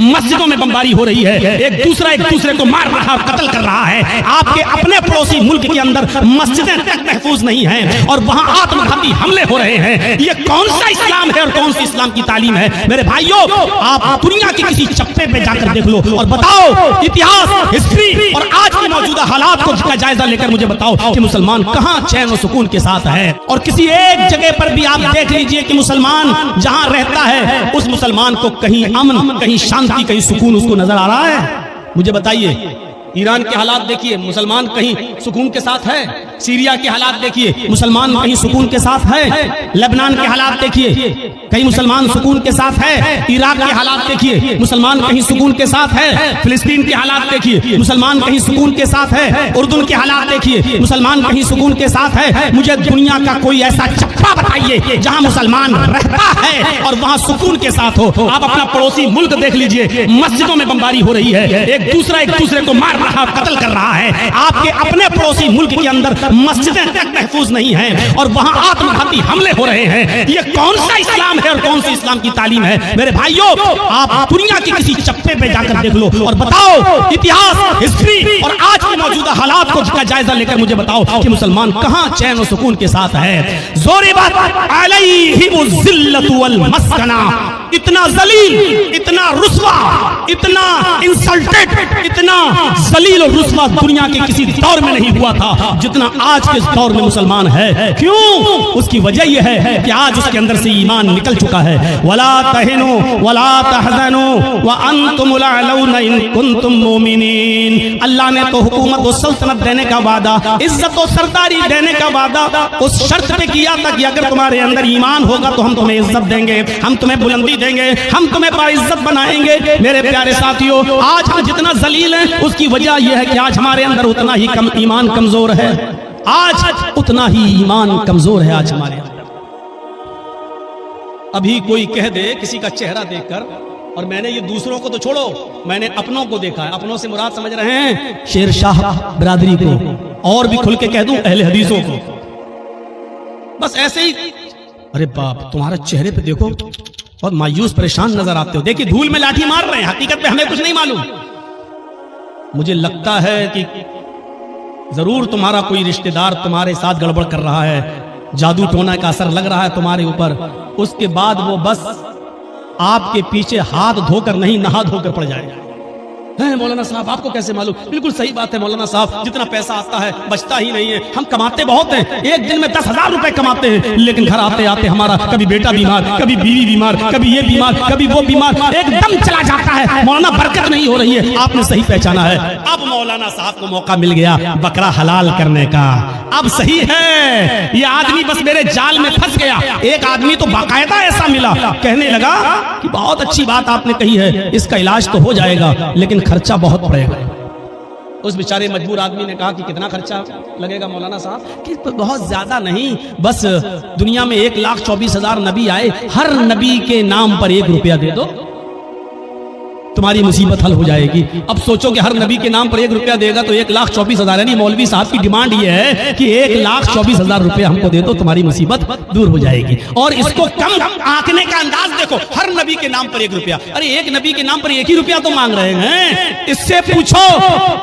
مسجدوں میں بمباری ہو رہی ہے، ایک دوسرے کو مار رہا اور قتل کر رہا ہے۔ آپ کے اپنے پڑوسی ملک کے اندر مسجدیں تک محفوظ نہیں ہیں اور وہاں آتم گھاتی حملے ہو رہے ہیں۔ یہ کون سا اسلام ہے اور کون سی اسلام کی تعلیم ہے؟ میرے بھائیوں، آپ دنیا کے کسی چپے پہ جا کر دیکھ لو اور بتاؤ، اتہاس، ہسٹری اور آج کی موجودہ حالات کو جائزہ لے کر مجھے بتاؤ کہ مسلمان کہاں چین و سکون کے ساتھ ہے؟ اور کسی ایک جگہ پر بھی آپ دیکھ لیجئے کہ مسلمان جہاں رہتا ہے اس مسلمان کو کہیں امن، کہیں شانتی، کہیں سکون اس کو نظر آ رہا ہے؟ مجھے بتائیے، ایران کے حالات دیکھیے، مسلمان کہیں سکون کے ساتھ ہے؟ سیریا کے حالات دیکھیے، مسلمان کہیں سکون کے ساتھ ہے؟ لبنان کے حالات دیکھیے، کہیں مسلمان سکون کے ساتھ ہے؟ عراق کے حالات دیکھیے، مسلمان کہیں سکون کے ساتھ ہے؟ فلسطین کے حالات دیکھیے، مسلمان کہیں سکون کے ساتھ ہے؟ اردن کے حالات دیکھیے، مسلمان کہیں سکون کے ساتھ ہے؟ مجھے دنیا کا کوئی ایسا چپا بتائیے جہاں مسلمان رہتا ہے اور وہاں سکون کے ساتھ ہو۔ آپ اپنا پڑوسی ملک دیکھ لیجئے، مسجدوں میں بمباری ہو رہی ہے، ایک دوسرے کو مار رہا اور قتل کر رہا ہے۔ آپ کے اپنے پڑوسی ملک کے اندر مسجدیں تک محفوظ نہیں ہیں اور وہاں آتم گھاتی حملے ہو رہے ہیں۔ یہ کون سا اسلام ہے اور کون سی اسلام کی تعلیم ہے؟ میرے بھائیوں، آپ دنیا کے کسی چپے پہ جا کر دیکھ لو اور بتاؤ، اتہاس، ہسٹری اور آج کی موجودہ حالات کو جائزہ لے کر مجھے بتاؤ کہ مسلمان کہاں چین و سکون کے ساتھ ہے؟ ضربت علیہم الذلۃ والمسکنہ، اتنا ذلیل، اتنا رسوا، اتنا انسلٹڈ، اتنا ذلیل اور رسوا دنیا کے کسی دور میں نہیں ہوا تھا جتنا آج کے دور میں مسلمان ہے۔ کیوں؟ اس کی وجہ یہ ہے کہ آج اس کے اندر سے ایمان نکل چکا ہے۔ وَلَا تَهِنُوا وَلَا تَحْزَنُوا وَأَنْتُمُ الْأَعْلَوْنَ إِن كُنتُم مُؤْمِنِينَ۔ اللہ نے تو حکومت و سلطنت دینے کا وعدہ، عزت و سرداری دینے کا وعدہ اس شرط پہ کیا تھا کہ اگر تمہارے اندر ایمان ہوگا تو ہم تمہیں عزت دیں گے، ہم تمہیں بلندی دیں گے، ہم تمہیں باعزت بنائیں گے۔ میرے پیارے ساتھیوں، آج ہم جتنا ذلیل ہیں اس کی وجہ یہ ہے کہ آج ہمارے اندر اتنا ہی ایمان کمزور ہے، آج اتنا ہی ایمان کمزور ہے آج ہمارے اندر۔ ابھی کوئی کہہ دے کسی کا چہرہ دیکھ کر، اور میں نے یہ دوسروں کو تو چھوڑو، میں نے اپنوں کو دیکھا ہے، اپنوں سے مراد سمجھ رہے ہیں شیر شاہ برادری کو، اور بھی کھل کے کہہ دوں اہل حدیثوں کو، بس ایسے ہی ارے باپ تمہارا چہرے پہ دیکھو بہت مایوس پریشان نظر آتے ہو، دیکھیے دھول میں لاٹھی مار رہے ہیں، حقیقت پہ ہمیں کچھ نہیں معلوم۔ مجھے لگتا ہے کہ ضرور تمہارا کوئی رشتہ دار تمہارے ساتھ گڑبڑ کر رہا ہے، جادو ٹونا کا اثر لگ رہا ہے تمہارے اوپر، اس کے بعد وہ بس آپ کے پیچھے ہاتھ دھو کر نہیں نہا دھو کر پڑ جائے گا۔ مولانا صاحب آپ کو کیسے معلوم؟ بالکل صحیح بات ہے مولانا صاحب، جتنا پیسہ آتا ہے بچتا ہی نہیں ہے، ہم کماتے بہت ہیں، ایک دن میں 10,000 روپے کماتے ہیں، لیکن گھر آتے آتے ہمارا کبھی بیٹا بیمار، کبھی بیوی بیمار، کبھی یہ بیمار، کبھی وہ بیمار، ایک دم چلا جاتا ہے۔ مولانا برکت نہیں ہو رہی ہے، آپ نے صحیح پہچانا ہے۔ اب مولانا صاحب کو موقع مل گیا بکرا حلال کرنے کا، اب صحیح ہے، یہ آدمی بس میرے جال میں پھنس گیا۔ ایک آدمی تو باقاعدہ ایسا ملا، کہنے لگا کہ بہت اچھی بات آپ نے کہی ہے، اس کا علاج تو ہو جائے گا لیکن خرچہ بہت پڑے گا۔ اس بیچارے مجبور آدمی نے کہا کہ کتنا خرچہ لگے گا مولانا صاحب؟ کہ بہت زیادہ نہیں، بس دنیا میں 1,24,000 نبی آئے، ہر نبی کے نام پر 1 روپیہ دے دو، تمہاری مصیبت حل ہو جائے گی۔ اب سوچو کہ ہر نبی کے نام پر 1 روپیہ دے گا تو 1,24,000، یعنی مولوی صاحب کی ڈیمانڈ یہ ہے کہ 1,24,000 روپیہ ہم کو دے دو، تمہاری مصیبت دور ہو جائے گی۔ اور اس کو کم آنکنے کا انداز دیکھو، ہر نبی کے نام پر 1 روپیہ، ارے ایک نبی کے نام پر 1 ہی روپیہ تو مانگ رہے ہیں۔ اس سے پوچھو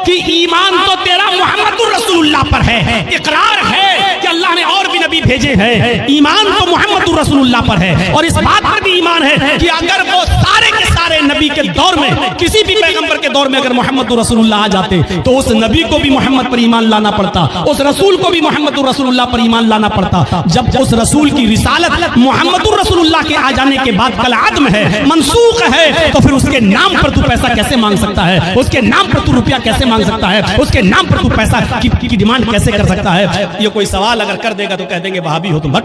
کہ ایمان تو تیرا محمد رسول اللہ پر ہے، اقرار ہے کہ اللہ نے اور بھی نبی بھیجے ہیں، ایمان تو محمد رسول اللہ پر ہے، اور اس بات پر بھی ایمان ہے کہ اگر وہ سارے کے سارے نبی کے دور میں، کسی بھی پیغمبر کے دور میں اگر محمد رسول اللہ آ جاتے تو اس نبی کو بھی محمد پر ایمان لانا پڑتا، اس رسول کو بھی محمد رسول اللہ پر ایمان لانا پڑتا۔ جب اس رسول کی رسالت محمد رسول اللہ کے آ جانے کے بعد کالعدم ہے، منسوخ ہے، تو پھر اس کے نام پر تو پیسہ کیسے مانگ سکتا ہے؟ اس کے نام پر تو روپیہ کیسے مانگ سکتا ہے؟ اس کے نام پر تو پیسہ کی ڈیمانڈ کیسے کر سکتا ہے؟ یہ کوئی سوال اگر کر دے گا تو کہہ دیں گے وہابی ہو تم،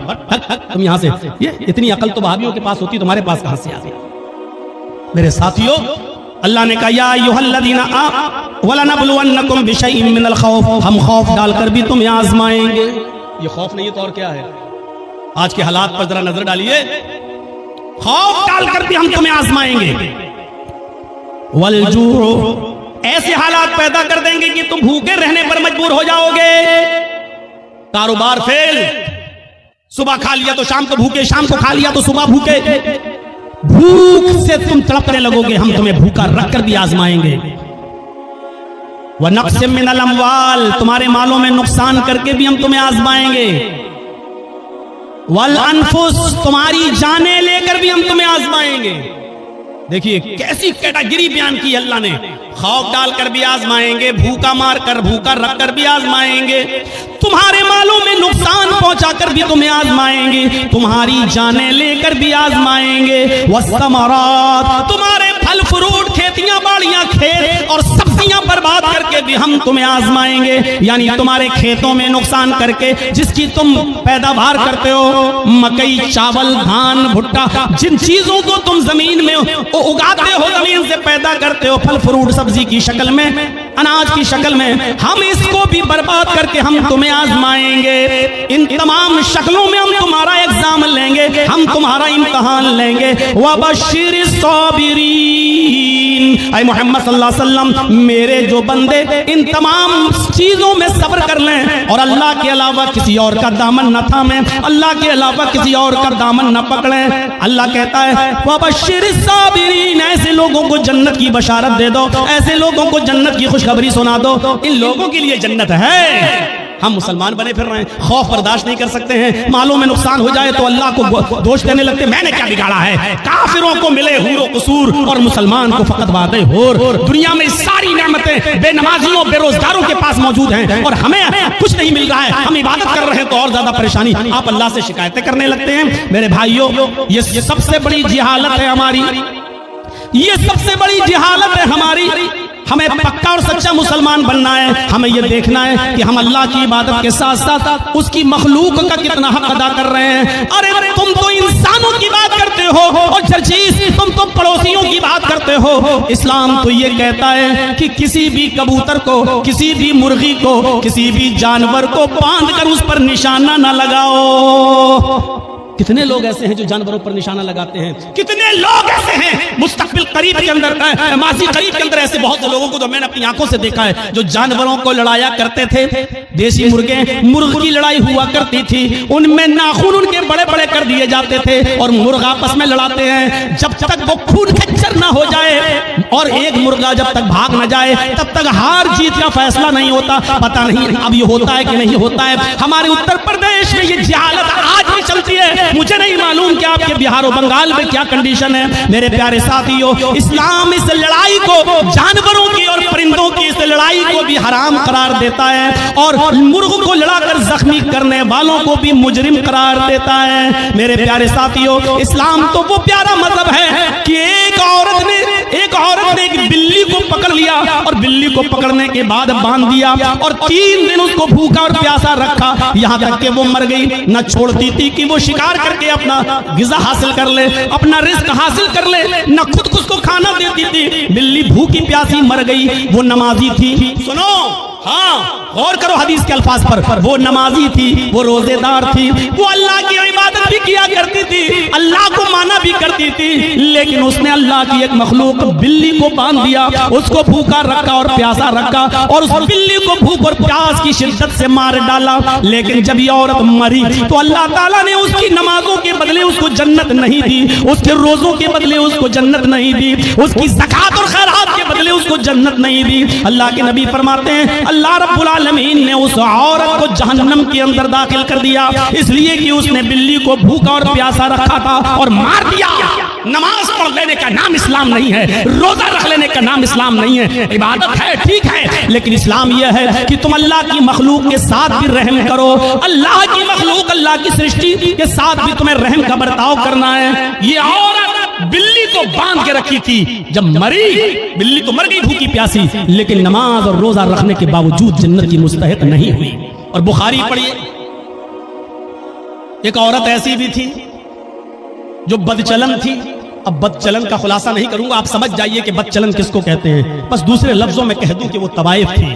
تم یہاں سے، یہ اتنی عقل تو وہابیوں کے پاس ہوتی، تمہارے پاس کہاں سے آ گئی؟ میرے ساتھیوں، اللہ نے کہا یا ایھا الذین آمنوا ولنبلونکم بشیء من الخوف، ہم خوف ڈال کر بھی تمہیں آزمائیں گے۔ یہ خوف نہیں تو اور کیا ہے؟ آج کے حالات پر ذرا نظر ڈالیے، خوف ڈال کر بھی ہم تمہیں آزمائیں گے، والجوع، ایسے حالات پیدا کر دیں گے کہ تم بھوکے رہنے پر مجبور ہو جاؤ گے، کاروبار فیل، صبح کھا لیا تو شام کو بھوکے، شام کو کھا لیا تو صبح بھوکے، भूख से तुम तड़पने लगोगे, हम तुम्हें भूखा रख कर भी आजमाएंगे। वनक़्सिम मिनल अम्वाल, तुम्हारे मालों में नुकसान करके भी हम तुम्हें आजमाएंगे। वल अनफुस, तुम्हारी जानें लेकर भी हम तुम्हें आजमाएंगे। देखिए कैसी कैटेगरी बयान की अल्लाह ने, खौफ डालकर भी आजमाएंगे, भूखा मार कर भूखा रख कर भी आजमाएंगे, तुम्हारे मालों में नुकसान पहुंचाकर भी तुम्हें आजमाएंगे, तुम्हारी जानें लेकर भी आजमाएंगे। वस्समरात, तुम्हारे फल फ्रूट, खेतियां बाड़ियां, खेत और सब्जियां बर्बाद करके भी हम तुम्हें आजमाएंगे। यानी तुम्हारे खेतों में नुकसान करके जिसकी तुम पैदावार करते हो, मकई, चावल, धान, भुट्टा, जिन चीजों को तुम जमीन में उगाते हो, जमीन से पैदा करते हो, फल फ्रूट सब्जी की शक्ल में, अनाज की शक्ल में, हम इसको भी बर्बाद करके हम तुम्हें आजमाएंगे। इन तमाम शक्लों में हम तुम्हारा एग्जाम लेंगे, हम तुम्हारा इम्तिहान लेंगे। वबश्शिरिस साबिरीन, ऐ मोहम्मद सल्लल्लाहु अलैहि वसल्लम, मेरे जो बंदे इन तमाम चीजों में सब्र कर लें और अल्लाह के अलावा किसी और का दामन न थामें, अल्लाह के अलावा किसी और का दामन न पकड़ें। अल्लाह कहता है वबश्शिरिस साबिरीन, ऐसे लोगों को जन्नत की बशारत दे दो, ऐसे लोगों को जन्नत की खुशखबरी सुना दो, इन लोगों के लिए जन्नत है। हम मुसलमान बने फिर रहे हैं, खौफ बर्दाश्त नहीं कर सकते हैं, मालों में नुकसान हो जाए तो अल्लाह को दोष देने लगते, मैंने क्या बिगाड़ा है। काफिरों को मिले हूर व कसूर और मुसलमान को फकत बातें होर। दुनिया में सारी नेमतें बेनमाजियों बेरोजगारों के पास मौजूद हैं और हमें कुछ नहीं मिल रहा है, हम इबादत कर रहे हैं तो और ज्यादा परेशानी, आप अल्लाह से शिकायतें करने लगते हैं। मेरे भाइयों, ये सबसे बड़ी जिहालत है हमारी, ये सबसे बड़ी जिहालत है हमारी। हमें पक्का और सच्चा मुसलमान बनना है, हमें यह देखना है कि हम अल्लाह की इबादत के साथ साथ उसकी मखलूक का कितना हक अदा कर रहे हैं। अरे तुम तो इंसानों की बात करते हो और चर्चीस तुम तो पड़ोसियों की बात करते हो। इस्लाम तो ये कहता है कि किसी भी कबूतर को, किसी भी मुर्गी को, किसी भी जानवर को बांध कर उस पर निशाना न लगाओ। कितने लोग ऐसे हैं जो जानवरों पर निशाना लगाते हैं, कितने लोग ऐसे हैं मुस्तकबिल करीब के अंदर, माजी करीब के अंदर ऐसे बहुत से लोगों को जो मैंने अपनी आंखों से देखा है, जो जानवरों को लड़ाया करते थे। देसी मुर्ग की लड़ाई हुआ करती थी, उनमें नाखून उनके बड़े बड़े कर दिए जाते थे और मुर्ग आपस में लड़ाते हैं। जब तक वो खून खच्चर ना हो जाए और एक मुर्गा जब तक भाग ना जाए तब तक हार जीत का फैसला नहीं होता। पता नहीं अब ये होता है कि नहीं होता है। हमारे उत्तर प्रदेश में ये जहालत आज भी चलती है, मुझे नहीं मालूम कि आपके बिहार और बंगाल में क्या कंडीशन है। मेरे प्यारे साथियों, इस्लाम इस लड़ाई को, जानवरों की और परिंदों की इस लड़ाई को भी हराम करार देता है और मुर्ग को लड़ाकर जख्मी करने वालों को भी मुजरिम करार देता है। मेरे प्यारे साथियों, इस्लाम तो वो प्यारा मजहब है कि एक औरत ने एक बिल्ली को पकड़ लिया और बिल्ली को पकड़ने के बाद बांध दिया और 3 दिन उसको भूखा और प्यासा रखा, यहाँ तक कि वो मर गई। न छोड़ती थी कि वो शिकार करके अपना गिज़ा हासिल कर ले, अपना रिस्क हासिल कर ले, न खुद को उसको खाना देती थी। बिल्ली भूखी प्यासी मर गई। वो नमाजी थी, सुनो, हाँ गौर करो हदीस के अल्फाज पर, वो नमाजी थी, वो रोजेदार थी, वो अल्लाह की इबादत भी किया करती थी, अल्लाह को माना भी करती थी, लेकिन उसने अल्लाह की एक मखलूक बिल्ली को बांध दिया, उसको भूखा रखा और प्यासा रखा और उस बिल्ली को भूख और प्यास की शिद्दत से मार डाला। लेकिन जब ये औरत मरी तो अल्लाह ताला ने उसकी नमाजों के बदले उसको जन्नत नहीं दी, उसके रोजों के बदले उसको जन्नत नहीं दी, उसकी ज़कात और खैरात के बदले उसको जन्नत नहीं दी। अल्लाह के नबी फरमाते हैं अल्लाह रब्बुल आलमीन ने उस औरत को जहन्नम के अंदर दाखिल कर दिया, इसलिए कि उसने बिल्ली को भूखा और प्यासा रखा था और मार दिया। नमाज पढ़ लेने का नाम इस्लाम नहीं है, रोजा रख लेने का नाम इस्लाम नहीं है। इबादत है, ठीक है, लेकिन इस्लाम यह है कि तुम अल्लाह की मखलूक के साथ भी रहम करो। अल्लाह की मखलूक, अल्लाह की सृष्टि के साथ भी तुम्हें रहम का बर्ताव करना है। ये औरत बिल्ली को बांध के रखी थी, जब मरी बिल्ली तो मर गई भूखी प्यासी, लेकिन नमाज और रोजा रखने के बावजूद जन्नत की मुस्तहिक नहीं हुई। और बुखारी पढ़िए, एक औरत ऐसी भी थी जो बदचलन थी। अब बदचलन का खुलासा नहीं करूंगा, आप समझ जाइए कि बदचलन किसको कहते हैं। बस दूसरे लफ्जों में कह दूं कि वो तवाइफ थी,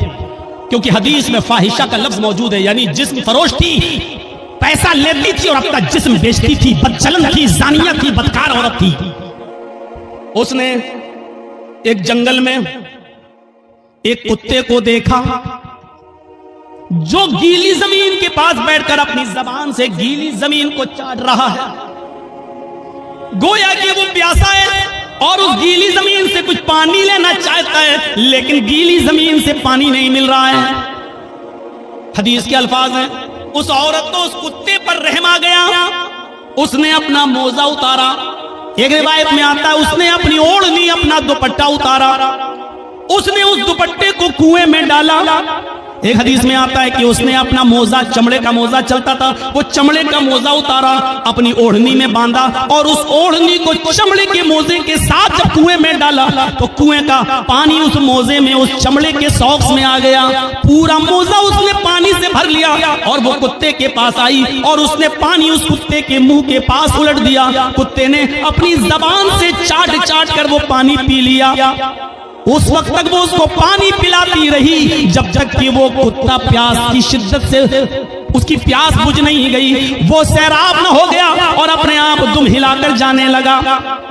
क्योंकि हदीस में फाहिशा का लफ्ज मौजूद है, यानी जिस्म फरोश थी, पैसा लेती थी और अपना जिस्म बेचती थी, बदचलन थी, जानिया थी, बदकार औरत थी। उसने एक जंगल में एक कुत्ते को देखा जो गीली जमीन के पास बैठकर अपनी जबान से गीली जमीन को चाट रहा है। گویا کہ وہ پیاسا ہے اور اس گیلی زمین سے کچھ پانی لینا چاہتا ہے، لیکن گیلی زمین سے پانی نہیں مل رہا ہے۔ حدیث کے الفاظ ہیں، اس عورت کو اس کتے پر رحم آ گیا، اس نے اپنا موزہ اتارا، ایک روایت میں آتا ہے اس نے اپنی اوڑھنی اپنا دوپٹہ اتارا، اس نے اس دوپٹے کو کنویں میں ڈالا۔ ایک حدیث میں آتا ہے کہ اس نے اپنا موزہ، چمڑے کا موزہ چلتا تھا، وہ چمڑے کا موزہ اتارا، اپنی اوڑھنی میں باندھا، اور اس اوڑھنی کو چمڑے کے موزے کے ساتھ جب کنویں میں ڈالا تو کنویں کا پانی اس موزے میں، اس چمڑے کے ساکس میں آ گیا، پورا موزہ اس نے پانی سے بھر لیا، اور وہ کتے کے پاس آئی اور اس نے پانی اس کتے کے منہ کے پاس الٹ دیا۔ کتے نے اپنی زبان سے چاٹ چاٹ کر وہ پانی پی لیا۔ اس وقت تک وہ اس کو پانی پلاتی رہی جب تک کہ وہ کتا پیاس کی شدت سے اس کی پیاس بجھ نہیں گئی، وہ سیراب نہ ہو گیا اور اپنے آپ دم ہلا کر جانے لگا۔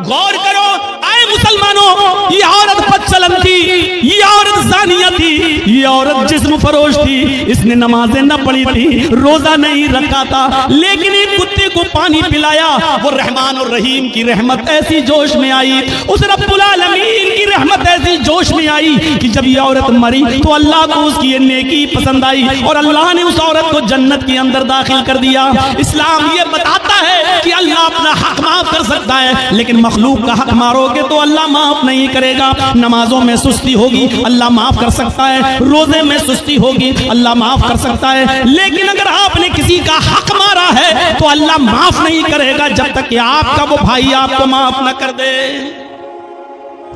غور کرو اے مسلمانوں، یہ عورت بدچلن تھی، یہ عورت زانیہ تھی، یہ عورت جسم فروش تھی، اس نے نمازیں نہ پڑھی تھی، روزہ نہیں رکھا تھا، لیکن ایک کتے کو پانی پلایا۔ وہ رحمان اور رحیم کی رحمت ایسی جوش میں آئی، اس رب العالمین کی رحمت ایسی جوش میں آئی کہ جب یہ عورت مری تو اللہ کو اس کی یہ نیکی پسند آئی اور اللہ نے اس عورت کو جنت کے اندر داخل کر دیا۔ اسلام یہ بتاتا ہے کہ اللہ اپنا حق معاف کر سکتا ہے، لیکن مخلوق کا حق مارو گے تو اللہ معاف نہیں کرے گا۔ نمازوں میں سستی ہوگی، اللہ معاف کر سکتا ہے، روزے میں سستی ہوگی، اللہ معاف کر سکتا ہے، لیکن اگر آپ نے کسی کا حق مارا ہے تو اللہ معاف نہیں کرے گا جب تک کہ آپ کا وہ بھائی آپ کو معاف نہ کر دے۔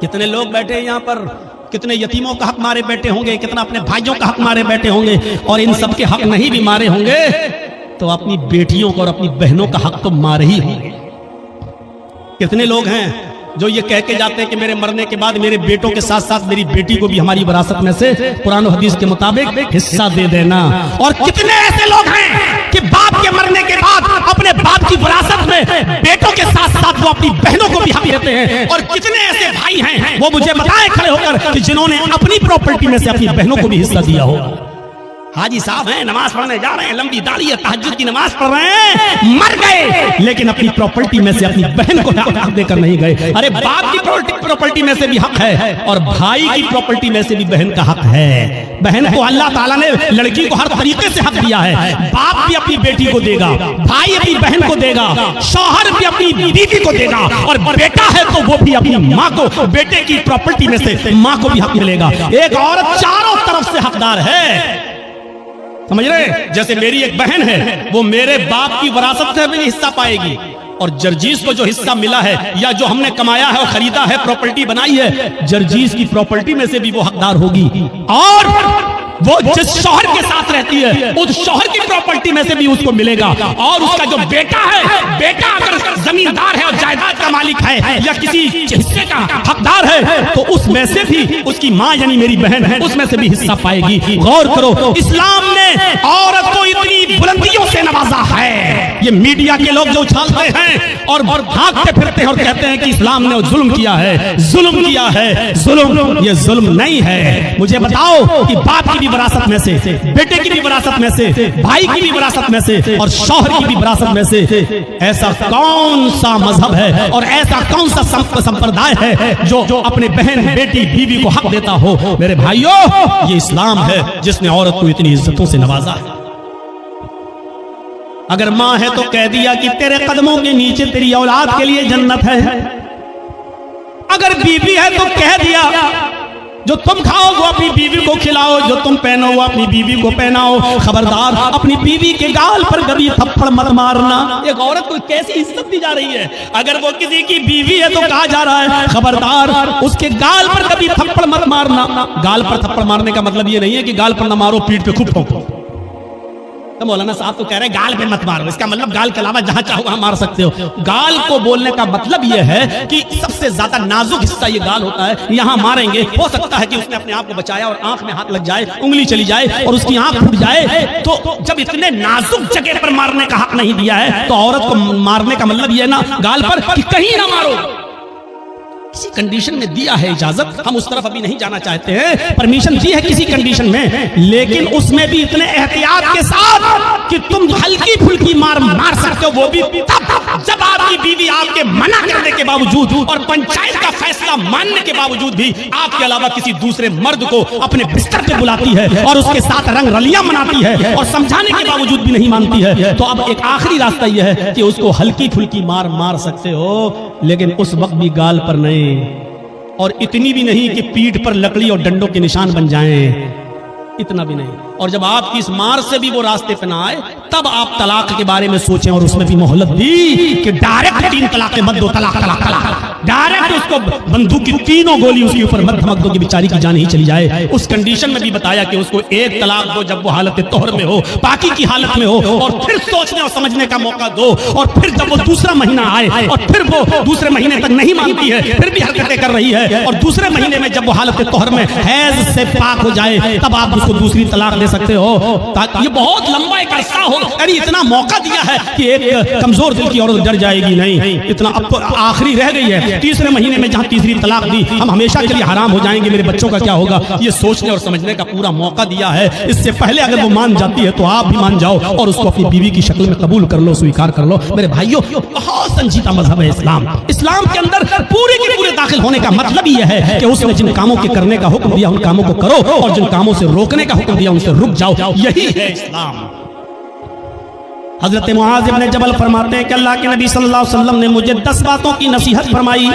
کتنے لوگ بیٹھے یہاں پر، کتنے یتیموں کا حق مارے بیٹھے ہوں گے، کتنا اپنے بھائیوں کا حق مارے بیٹھے ہوں گے، اور ان سب کے حق نہیں بھی مارے ہوں گے تو اپنی بیٹیوں کو اور اپنی بہنوں کا حق تو مارے ہی ہوں گے۔ کتنے لوگ ہیں جو یہ کہہ کے جاتے ہیں کہ میرے مرنے کے بعد میرے بیٹوں کے ساتھ ساتھ میری بیٹی کو بھی ہماری وراثت میں سے قرآن و حدیث کے مطابق حصہ دے دینا، اور کتنے ایسے لوگ ہیں کہ باپ کے مرنے کے بعد اپنے باپ کی وراثت میں بیٹوں کے ساتھ ساتھ وہ اپنی بہنوں کو بھی حق دیتے ہیں، اور کتنے ایسے بھائی ہیں وہ مجھے بتائیں کھڑے ہو کر کہ جنہوں نے اپنی پراپرٹی میں سے اپنی بہنوں کو بھی حصہ دیا ہو۔ حاجی صاحب ہیں، نماز پڑھنے جا رہے ہیں، لمبی داڑھی ہے، تہجد کی نماز پڑھ رہے ہیں، مر گئے لیکن اپنی پراپرٹی میں سے اپنی بہن کو حق دے کر نہیں گئے۔ ارے باپ کی پراپرٹی میں سے بھی حق ہے اور بھائی کی پراپرٹی میں سے بھی بہن کا حق ہے۔ بہن کو اللہ تعالیٰ نے لڑکی کو ہر طریقے سے حق دیا ہے، باپ بھی اپنی بیٹی کو دے گا، بھائی اپنی بہن کو دے گا، شوہر بھی اپنی بیوی کو دے گا، اور بیٹا ہے تو وہ بھی اپنی ماں کو، بیٹے کی پراپرٹی میں سے ماں کو بھی حق ملے گا۔ ایک عورت چاروں طرف سے حقدار ہے، سمجھ رہے؟ جیسے میری ایک بہن ہے، وہ میرے باپ کی وراثت سے بھی حصہ پائے گی، اور جرجیز کو جو حصہ ملا ہے یا جو ہم نے کمایا ہے اور خریدا ہے، پراپرٹی بنائی ہے، جرجیز کی پراپرٹی میں سے بھی وہ حقدار ہوگی، اور وہ جس شوہر کے ساتھ رہتی ہے اس شوہر کی پراپرٹی میں سے بھی اس کو ملے گا، اور اس کا جو بیٹا ہے، بیٹا اگر زمیندار ہے اور جائیداد کا مالک ہے یا کسی حصے کا حقدار ہے تو اس میں سے بھی اس کی ماں یعنی میری بہن ہے اس میں سے بھی حصہ پائے گی۔ غور کرو، اسلام نے عورت کو اتنی بلندیوں سے نوازا ہے۔ یہ میڈیا کے لوگ جو اچھالتے ہیں اور بھاگتے پھرتے ہیں اور کہتے ہیں کہ اسلام نے ظلم کیا ہے، ظلم کیا ہے، ظلم، یہ ظلم نہیں ہے۔ مجھے بتاؤ کہ باپ کی بھی وراثت میں سے، بیٹے کی بھی وراثت میں سے، بھائی کی بھی وراثت میں سے اور شوہر کی بھی وراثت میں سے ایسا کون سا مذہب ہے اور ایسا کون سا سمپردائے ہے جو اپنے بہن، بیٹی، بیوی کو حق دیتا ہو؟ میرے بھائیوں، یہ اسلام ہے جس نے عورت کو اتنی عزتوں سے نوازا ہے۔ اگر ماں ہے تو کہہ دیا کہ تیرے قدموں کے نیچے تیری اولاد کے لیے جنت ہے، اگر بیوی ہے تو کہہ دیا جو تم کھاؤ وہ اپنی بیوی کو کھلاؤ، جو تم پہنو وہ اپنی بیوی کو پہناؤ، خبردار اپنی بیوی کے گال پر کبھی تھپڑ مت مارنا۔ ایک عورت کو کیسی عزت دی جا رہی ہے، اگر وہ کسی کی بیوی ہے تو کہا جا رہا ہے خبردار اس کے گال پر کبھی تھپڑ مت مارنا۔ گال پر تھپڑ مارنے کا مطلب یہ نہیں ہے کہ گال پر نہ مارو، پیٹ پہ خوب ٹھوکو۔ تو مولانا صاحب تو کہہ رہے ہیں گال پہ مت مارو، اس کا مطلب گال کے علاوہ جہاں چاہو وہاں مار سکتے ہو۔ گال کو بولنے کا مطلب یہ ہے کہ سب سے زیادہ نازک حصہ یہ گال ہوتا ہے، یہاں ماریں گے، ہو سکتا ہے کہ اس نے اپنے آپ کو بچایا اور آنکھ میں ہاتھ لگ جائے، انگلی چلی جائے اور اس کی آنکھ پھٹ جائے، تو جب اتنے نازک جگہ پر مارنے کا حق نہیں دیا ہے تو عورت کو مارنے کا مطلب یہ نا گال پر کہ کہیں نہ مارو، किसी कंडीशन में दिया है इजाजत, हम उस तरफ अभी नहीं जाना चाहते हैं, परमिशन दी है किसी कंडीशन में, लेकिन उसमें भी इतने एहतियात के साथ कि तुम हल्की फुल्की मार सकते हो, वो भी तब जब आपकी बीवी आपके मना करने के बावजूद और पंचायत का फैसला मानने के बावजूद भी आपके अलावा किसी दूसरे मर्द को अपने बिस्तर पे बुलाती है और उसके साथ रंग रलियां मनाती है और समझाने के बावजूद भी नहीं मानती है, तो अब एक आखिरी रास्ता यह है कि उसको हल्की फुल्की मार सकते हो, लेकिन उस वक्त भी गाल पर नहीं, और इतनी भी नहीं कि पीठ पर लकड़ी और डंडों के निशान बन जाएं, इतना भी नहीं। और जब आपकी इस मार से भी वो रास्ते पे ना आए, तब आप तलाक के बारे में सोचें, और उसमें भी मोहलत दी कि डायरेक्ट 3 तलाक मत दो, तलाक डायरेक्ट उसको बंदूक की 3 गोली उसके ऊपर मत धमक दो कि बेचारी की जान ही चली जाए। उस कंडीशन में भी बताया कि उसको 1 तलाक दो जब वो हालत तोहर में हो, बाकी की हालत में हो, और फिर सोचने और समझने का मौका दो, और फिर जब वो दूसरा महीना आए और फिर वो दूसरे महीने तक नहीं मानती है, फिर भी हरकतें कर रही है, और दूसरे महीने में जब वो हालत तोहर में हैज से पाक हो जाए, तब आप उसको दूसरी तलाक दे सकते हो। ताकि ये बहुत लंबा एक अरसा हो, यानी इतना मौका दिया है कि एक कमजोर दिल की औरत डर जाएगी नहीं, इतना अब तो आखिरी रह गई है, तीसरे महीने में जहां तीसरी तलाक दी, हम हमेशा के लिए हराम हो जाएंगे, मेरे बच्चों का क्या होगा, ये सोचने और समझने का पूरा मौका दिया है। इससे पहले अगर वो मान जाती है तो आप भी मान जाओ और उसको अपनी बीवी की शक्ल में कबूल कर लो, स्वीकार कर लो। मेरे भाइयों, बहुत संजीदा मजहब है इस्लाम। इस्लाम के अंदर पूरे के पूरे दाखिल होने का मतलब यह है कि उसने जिन कामों के करने का हुक्म दिया उन कामों को करो, और जिन कामों से रोकने का हुक्म दिया उनसे रुक जाओ, यही है इस्लाम। हजरत मुआज इब्न जबल फरमाते हैं कि अल्लाह के नबी सल्लल्लाहु अलैहि वसल्लम ने मुझे 10 बातों की नसीहत फरमाई,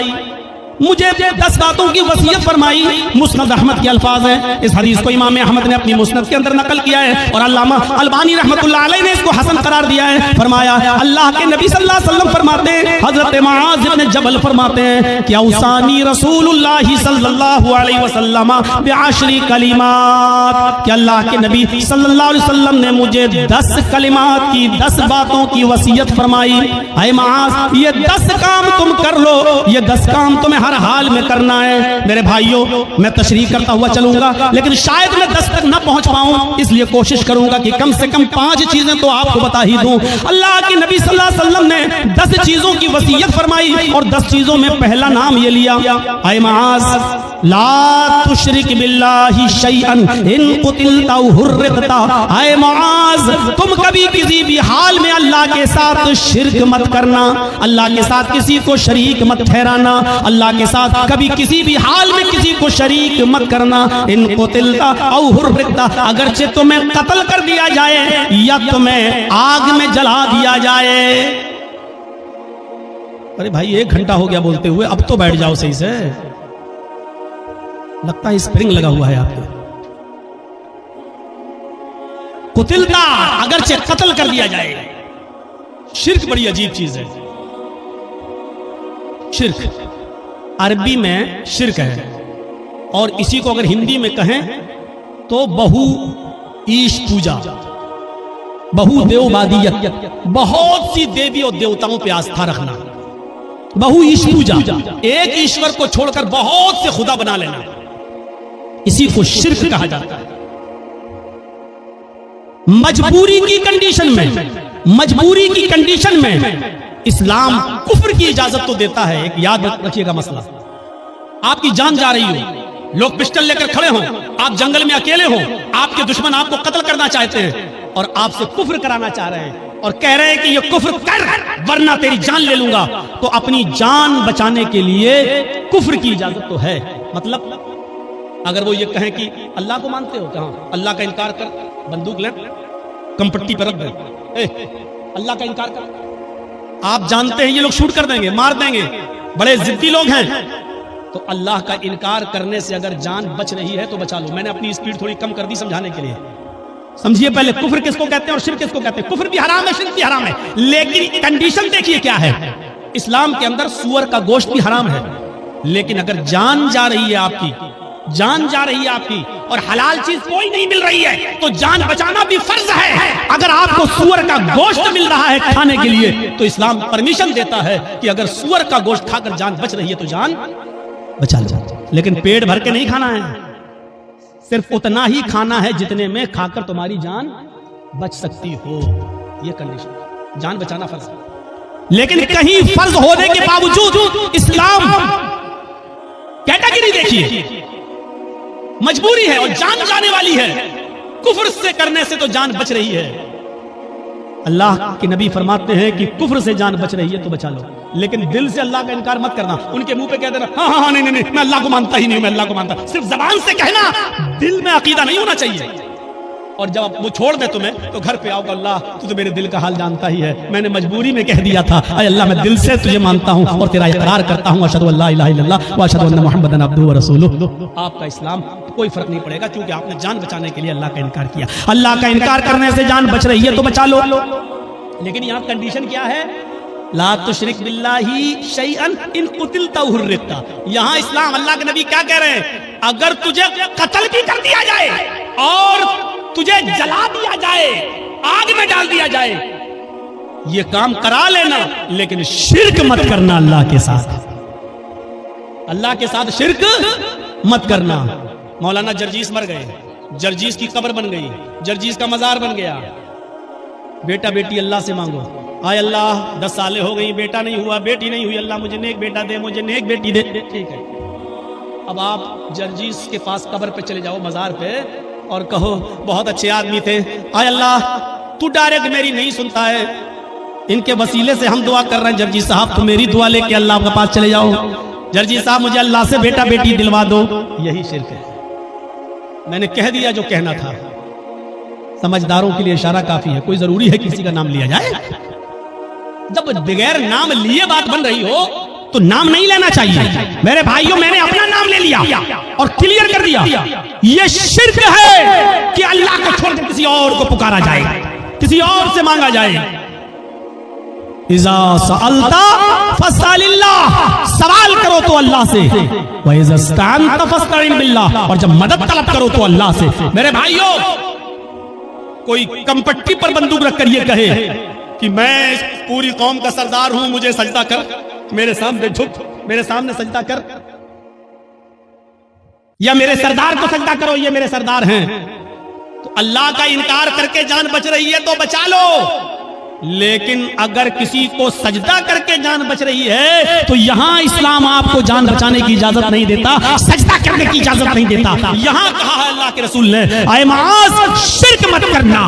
मुझे 10 बातों की वसीयत फरमाई। मुस्नद अहमद के अल्फाज हैं, इस हदीस को इमाम अहमद ने अपनी मुस्नद के अंदर नकल किया है, और अल्लामा अलबानी रहमतुल्लाह अलैह ने इसको हसन करार दिया है। फरमाया अल्लाह के नबी सल्लल्लाहु अलैहि वसल्लम फरमाते हैं, हजरत मुआज इब्न जबल फरमाते हैं कि औसानी रसूलुल्लाह सल्लल्लाहु अलैहि वसल्लम बिअशरी कलिमात, कि अल्लाह के नबी सल्लल्लाहु अलैहि वसल्लम ने मुझे 10 कलिमात की, 10 बातों की वसीयत फरमाई। ऐ मुआज, ये 10 काम तुम कर लो, ये 10 काम तुम्हें हर हाल में करना है। मेरे भाइयों, मैं तशरीह करता हुआ चलूंगा, लेकिन शायद मैं 10 तक न पहुंच पाऊं, इसलिए कोशिश करूंगा कि कम से कम 5 चीजें तो आपको बता ही दूं। अल्लाह के नबी सल्लल्लाहु अलैहि वसल्लम ने 10 चीजों की वसीयत फरमाई, और 10 चीजों में पहला नाम ये लिया, ऐ मुआज ला तुशरिक बिल्लाहि शैअन इन कुतिलता हुर्रिकता। ऐ मुआज, तुम कभी किसी भी हाल में अल्लाह के साथ शिर्क मत करना, अल्लाह के साथ किसी को शरीक मत ठहराना, अल्लाह के साथ कभी किसी भी हाल में किसी को शरीक मत करना। इन कुतिलता औ हुर्रिकता, अगरचे तुम्हें कत्ल कर दिया जाए या तुम्हें आग में जला दिया जाए। अरे भाई, 1 घंटा हो गया बोलते हुए, अब तो बैठ जाओ सही से, लगता है स्प्रिंग लगा हुआ है आपके। कुतिलता, अगरचे कत्ल कर दिया जाए। शिर्क बड़ी अजीब चीज है। शिर्क अरबी में शिर्क है, और इसी को अगर हिंदी में कहें तो बहु ईश पूजा, बहु देववादियत, बहुत सी देवी और देवताओं पे आस्था रखना, बहु ईश पूजा, एक ईश्वर को छोड़कर बहुत से खुदा बना लेना, इसी को शिर्क कहा जाता है। मजबूरी की कंडीशन में, मजबूरी की कंडीशन में इस्लाम कुफ्र की इजाजत तो देता है। एक याद रखिएगा मसला, आपकी जान जा रही हो, लोग पिस्टल लेकर खड़े हों, आप जंगल में अकेले हो, आपके दुश्मन आपको कत्ल करना चाहते हैं और आपसे कुफ्र कराना चाह रहे हैं और कह रहे हैं कि ये कुफ्र कर वरना तेरी जान ले लूंगा, तो अपनी जान बचाने के लिए कुफ्र की इजाजत तो है। मतलब अगर वो ये कहें कि अल्लाह को मानते हो, कहाँ अल्लाह का इनकार कर, बंदूक ले कंपट्टी पर रख दे, अल्लाह का इनकार कर, आप जानते हैं ये लोग शूट कर देंगे, मार देंगे, बड़े जिद्दी लोग हैं, तो अल्लाह का इनकार करने से अगर जान बच रही है तो बचा लो। मैंने अपनी स्पीड थोड़ी कम कर दी समझाने के लिए। समझिए पहले कुफ्र किसको कहते हैं और शिर्क किसको कहते हैं। कुफ्र भी हराम है, शिर्क भी हराम है, लेकिन कंडीशन देखिए क्या है। इस्लाम के अंदर सूअर का गोश्त भी हराम है, लेकिन अगर जान जा रही है आपकी, जान जा रही है आपकी और हलाल चीज कोई नहीं मिल रही है, तो जान बचाना भी फर्ज है। अगर आपको सूअर का गोश्त मिल रहा है खाने के लिए, तो इस्लाम परमिशन देता है कि अगर सूअर का गोश्त खाकर जान बच रही है तो जान बचा लो, लेकिन पेट भर के नहीं खाना है, सिर्फ उतना ही खाना है जितने में खाकर तुम्हारी जान बच सकती हो। यह कंडीशन, जान बचाना फर्ज है। लेकिन कहीं फर्ज होने के बावजूद इस्लाम कैटेगरी देखिए, मजबूरी है और जान जाने वाली है, कुफ्र से करने से तो जान बच रही है। अल्लाह के नबी फरमाते हैं कि कुफ्र से जान बच रही है तो बचा लो, लेकिन दिल से अल्लाह का इनकार मत करना। उनके मुंह पे कह देना हाँ हाँ नहीं नहीं मैं अल्लाह को मानता ही नहीं, मैं अल्लाह को मानता, सिर्फ जबान से कहना, दिल में अकीदा नहीं होना चाहिए। और जब वो छोड़ दे तुम्हें तो घर पे आओ, अल्लाह तू तो मेरे दिल का हाल जानता ही है, मैंने मजबूरी में कह दिया था, अरे अल्लाह मैं दिल से तुझे मानता हूँ और तेरा इकरार करता हूँ, अशहदु अल्ला इलाहा इल्लल्लाह व अशहदु अन्ना मुहम्मदन अब्दुहु व रसूलुहु। आपका इस्लाम कोई फर्क नहीं पड़ेगा, क्योंकि आपने जान बचाने के लिए अल्लाह का इनकार किया। अल्लाह का इनकार करने से जान बच रही है तो बचा लो, लेकिन यहाँ कंडीशन क्या है, ला तुशरिक बिल्लाही शैअन इन कुतिलता हुर्रिकता। यहाँ इस्लाम, अल्लाह के नबी क्या कह रहे हैं, अगर तुझे कत्ल भी कर दिया जाए और तुझे जला दिया जाए, आग में डाल दिया जाए, ये काम करा लेना, लेकिन शिर्क मत करना अल्लाह के साथ, अल्लाह के साथ शिर्क मत करना। मौलाना जर्जीस मर गए, जर्जीस की कब्र बन गई, जर्जीस का मजार बन गया, बेटा बेटी अल्लाह से मांगो, आय अल्लाह 10 सालें हो गई, बेटा नहीं हुआ, बेटी नहीं हुई, अल्लाह मुझे नेक बेटा दे, मुझे नेक बेटी दे, ठीक है। अब आप जर्जीस के पास कब्र पे चले जाओ, मजार पे, और कहो बहुत अच्छे आदमी थे, आय अल्लाह तू डायरेक्ट मेरी नहीं सुनता है, इनके वसीले से हम दुआ कर रहे हैं, जर्जी साहब तो मेरी दुआ लेके अल्लाह के पास चले जाओ, जर्जी साहब मुझे अल्लाह से बेटा बेटी दिलवा दो। यही शिर्क है। मैंने कह दिया जो कहना था, समझदारों के लिए इशारा काफी है, कोई जरूरी है किसी का नाम लिया जाए? जब बगैर नाम लिए बात बन रही हो तो नाम नहीं लेना चाहिए। मेरे भाइयों, मैंने अपना नाम ले लिया और क्लियर कर दिया, ये शिर्क है कि अल्लाह को छोड़ के किसी और को पुकारा जाए, किसी और से मांगा जाए। इज़ा सअल्ता फस्अलिल्लाह, सवाल करो तो अल्लाह से, व इज़ा इस्तअनता फस्तईन बिल्लाह, और जब मदद तलब करो तो अल्लाह से। मेरे भाइयों, कोई कंपट्टी पर बंदूक रखकर ये कहे कि मैं पूरी कौम का सरदार हूं, मुझे सजदा कर, मेरे सामने झुक, मेरे सामने सजदा कर, या मेरे सरदार को सजदा करो, ये मेरे सरदार हैं, तो अल्लाह का इनकार करके जान बच रही है तो बचा लो। लेकिन अगर किसी को सजदा करके जान बच रही है तो यहां इस्लाम आपको जान बचाने की इजाजत नहीं देता, सजदा करने की इजाजत नहीं देता। यहां कहा है अल्लाह के रसूल ने, आए माज शिर्क मत करना,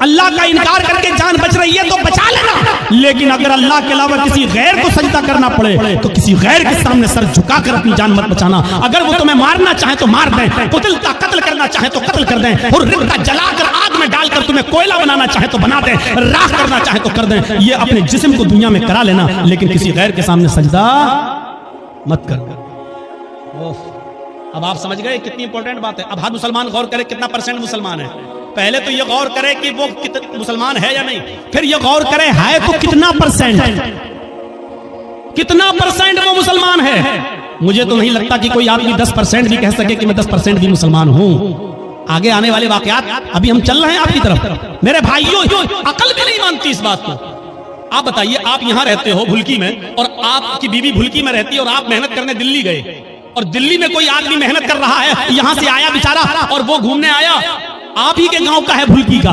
अल्लाह का इनकार करके जान बच रही है तो बचा लेना, लेकिन अगर अल्लाह के अलावा किसी गैर को सजदा करना पड़े तो किसी गैर के सामने सर झुकाकर अपनी जान मत बचाना। अगर वो तुम्हें मारना चाहे तो मार दें, कुतिलता कत्ल करना चाहे तो कत्ल कर दें, और रिक्ता जलाकर आग में डालकर तुम्हें कोयला बनाना चाहे तो बना दें, राख करना चाहे तो कर दें। ये अपने जिस्म को दुनिया में करा लेना, लेकिन किसी गैर के सामने सजदा मत कर। अब आप समझ गए कितनी इंपॉर्टेंट बात है। अब हर मुसलमान गौर करे कितना परसेंट मुसलमान है। पहले तो ये गौर करे कि वो मुसलमान है या नहीं, फिर ये गौर करे है तो कितना परसेंट, कितना परसेंट वो मुसलमान है। मुझे तो नहीं लगता कि कोई आदमी 10% भी कह सके कि मैं 10% भी मुसलमान हूं। आगे आने वाले वाकयात, अभी हम चल रहे हैं आपकी तरफ। मेरे भाइयों, अकल भी नहीं मानती इस बात को। आप बताइए, आप यहां रहते हो भुलकी में, और आपकी बीवी भुलकी में रहती है, और आप मेहनत करने दिल्ली गए, और दिल्ली में कोई आदमी मेहनत कर रहा है, यहां से आया बेचारा और वो घूमने आया, आप ही के गांव का है भुलकी का।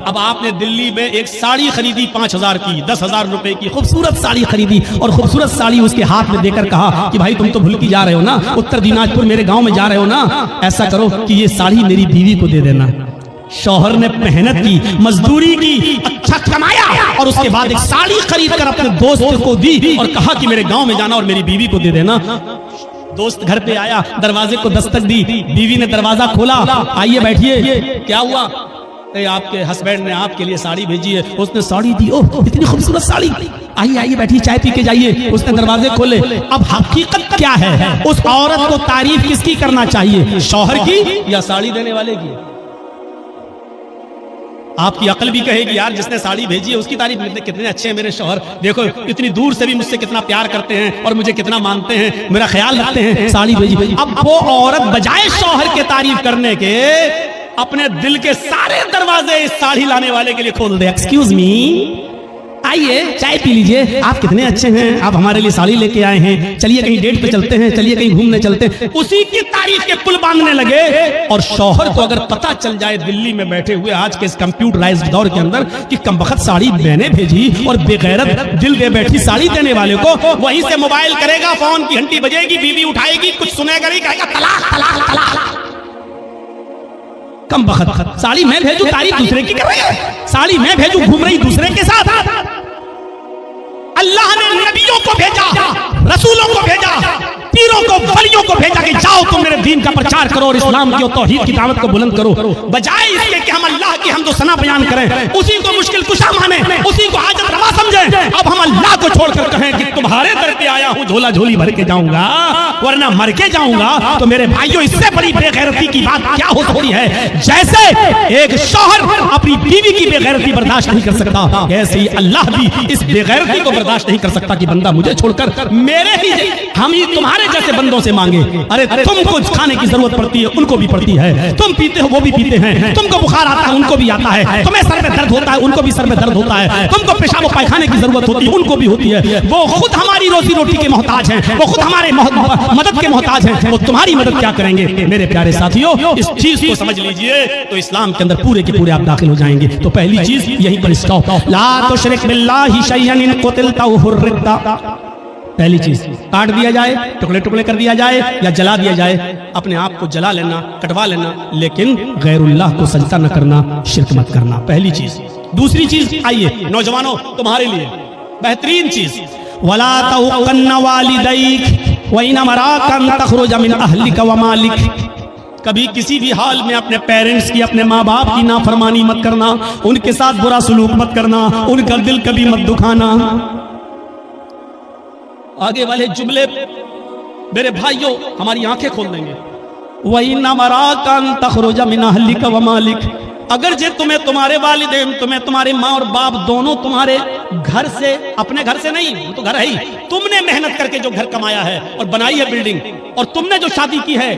अब आपने दिल्ली में एक साड़ी खरीदी 5000 की, 10,000 रुपए की खूबसूरत साड़ी खरीदी, और खूबसूरत साड़ी उसके हाथ में देकर कहा कि भाई तुम तो भुलकी जा रहे हो ना, उत्तर दिनाजपुर मेरे गांव में जा रहे हो ना, ऐसा करो कि ये साड़ी मेरी बीवी को दे देना। शौहर ने मेहनत की, मजदूरी की, अच्छा कमाया, और उसके बाद एक साड़ी खरीद कर अपने दोस्त को दी और कहा कि मेरे गांव में जाना और मेरी बीवी को दे देना। दोस्त घर पे आया, दरवाजे को दस्तक दी, बीवी ने दरवाजा खोला, आइए बैठिए, क्या हुआ? आपके हस्बैंड ने आपके लिए साड़ी भेजी है। उसने साड़ी दी, ओह इतनी खूबसूरत साड़ी, आइए आइए बैठिए, चाय पी के जाइए। उसने दरवाजे खोले। अब हकीकत क्या है, उस औरत को तारीफ किसकी करना चाहिए, शौहर की या साड़ी देने वाले की? आपकी अकल भी कहेगी यार जिसने साड़ी भेजी है उसकी तारीफ, कितने अच्छे हैं मेरे शौहर, देखो इतनी दूर से भी मुझसे कितना प्यार करते हैं और मुझे कितना मानते हैं, मेरा ख्याल रखते हैं, साड़ी भेजी। अब वो औरत बजाय शौहर के तारीफ करने के अपने दिल के सारे दरवाजे इस साड़ी लाने वाले के लिए खोल दे। एक्सक्यूज मी, آئیے چائے پی لیجئے، آپ کتنے اچھے ہیں، آپ ہمارے لیے ساڑی لے کے آئے ہیں، چلیے کہیں ڈیٹ پہ چلتے ہیں، چلیے کہیں گھومنے چلتے ہیں۔ اسی کی تعریف کے پل باندھنے لگے۔ اور شوہر کو اگر پتا چل جائے دلی میں بیٹھے ہوئے آج کے اس کمپیوٹرائزڈ دور کے اندر کہ کمبخت ساڑی میں نے بھیجی اور بے غیرت دل دے بیٹھی ساڑی دینے والے کو وہیں سے موبائل کرے گا، فون کی گھنٹی بجے گی، بیوی اٹھائے گی، کچھ سنے گا نہیں، کہے گا طلاق طلاق طلاق۔ کم بخت ساڑی میں بھیجوں تعریف دوسرے کی کر رہی ہے، ساڑی میں بھیجوں گھوم رہی دوسرے کے ساتھ۔ اللہ نے نبیوں کو بھیجا، رسولوں کو بھیجا، پیروں کو ولیوں کو بھیجا کہ جاؤ تم میرے دین کا پرچار کرو اور اسلام کی اور توحید کی دعوت کو بلند کرو، بجائے اس کے کہ ہم اللہ کی حمد و ثنا بیان کریں، اسی کو مشکل کشا مانیں، اسی کو حاجت روا سمجھیں۔ اب ہم اللہ کو چھوڑ کر کہیں کہ تمہارے در پہ آیا ہوں جھولا جھولی بھر کے جاؤں گا ورنہ مر کے جاؤں گا، تو میرے بھائیوں اس سے بڑی بے غیرتی کی بات کیا ہو سکتی ہے؟ جیسے ایک شوہر اپنی بیوی کی بے غیرتی برداشت نہیں کر سکتا، ایسے ہی اللہ بھی اس بے غیرتی کو برداشت نہیں کر سکتا کہ بندہ مجھے چھوڑ کر میرے ہی ہم ہی تمہارے جیسے بندوں سے مانگے۔ ارے تم کو کھانے کی ضرورت پڑتی ہے، ان کو بھی پڑتی ہے، تم پیتے ہو وہ بھی پیتے ہیں، تم کو بخار آتا ہے ان کو بھی آتا ہے، تمہیں سر میں درد ہوتا ہے ان کو بھی سر میں درد ہوتا ہے، تم کو پیشاب و پائخانے کی ضرورت ہوتی ہے ان کو بھی ہوتی ہے، وہ خود ہماری روزی روٹی کے محتاج ہیں، وہ خود ہمارے مدد کے محتاج ہیں، وہ تمہاری مدد کیا کریں گے؟ میرے پیارے ساتھیوں اس چیز کو سمجھ لیجئے تو اسلام کے اندر پورے کے پورے آپ داخل ہو جائیں گے۔ تو پہلی چیز یہیں پر اسٹاپ، لا تشرک باللہ شیئا ان قتلت او حرقت۔ پہلی چیز کاٹ دیا جائے، ٹکڑے ٹکڑے کر دیا جائے یا جلا دیا جائے، اپنے آپ کو جلا لینا، کٹوا لینا، لیکن غیر اللہ کو سجدہ نہ کرنا، شرک مت کرنا، پہلی چیز۔ دوسری چیز آئیے نوجوانوں تمہارے لیے بہترین چیز، وَلَا تَحُقَّنَّ وَالِدَيْكَ وَإِنْ أَمَرَاكَ أَن تَخْرُجَ مِنْ أَهْلِكَ وَمَالِكَ۔ کبھی کسی بھی حال میں اپنے پیرنٹس کی، اپنے ماں باپ کی نافرمانی مت کرنا، ان کے ساتھ برا سلوک مت کرنا، ان کا دل کبھی مت دکھانا۔ آگے والے جملے میرے بھائیوں ہماری آنکھیں کھول دیں گے۔ وَإِنْ أَمَرَاكَ أَن تَخْرُجَ مِنْ أَهْلِكَ وَمَالِكَ، اگر جے تمہیں تمہارے والدین، تمہیں تمہارے ماں اور باپ دونوں تمہارے گھر سے، اپنے گھر سے نہیں، وہ تو گھر ہے ہی، تم نے محنت کر کے جو گھر کمایا ہے اور بنائی ہے بلڈنگ، اور تم نے جو شادی کی ہے